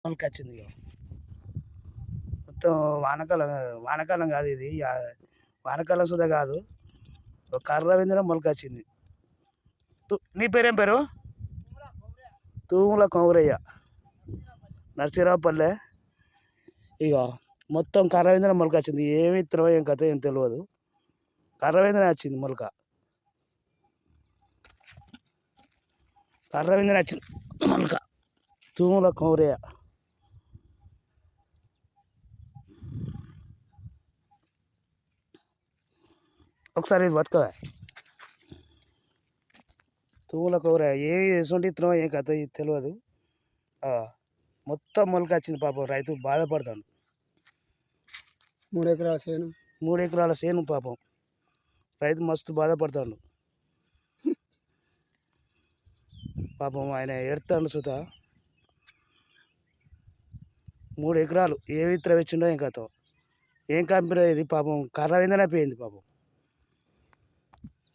మొలకొచ్చింది ఇక మొత్తం వానకాలం వానకాలం కాదు ఇది వానకాలం సుధా కాదు ఒక కర్ర విందులో మొలకొచ్చింది. నీ పేరేం పేరు? తూముల కౌరయ్య, నర్సీరావుపల్లె. ఇక మొత్తం కర్ర విందులో మొలకొచ్చింది. ఏమి ఇత్తరో ఏం కథ ఏం తెలియదు, కర్ర విందునే వచ్చింది మొలక. కర్ర విందునే వచ్చింది మొలక. తూముల కౌరయ్య. ఒకసారి ఇది పట్టుకో. తూముల కౌరయ్య ఏమి ఎసుంటి ఇత్తనో ఏం కథ తెలియదు, మొత్తం మొలక వచ్చింది. పాపం రైతు బాధపడతాడు. 3 ఎకరాల చేను, 3 ఎకరాల చేను. పాపం రైతు మస్తు బాధపడతాడు. పాపం ఆయన ఎడతాడు సుత. 3 ఎకరాలు ఏ విత్తనం వచ్చిండో ఏం కథ, ఏం కంపెనీ ఇది. పాపం కర్ర విందనే పోయింది పాపం.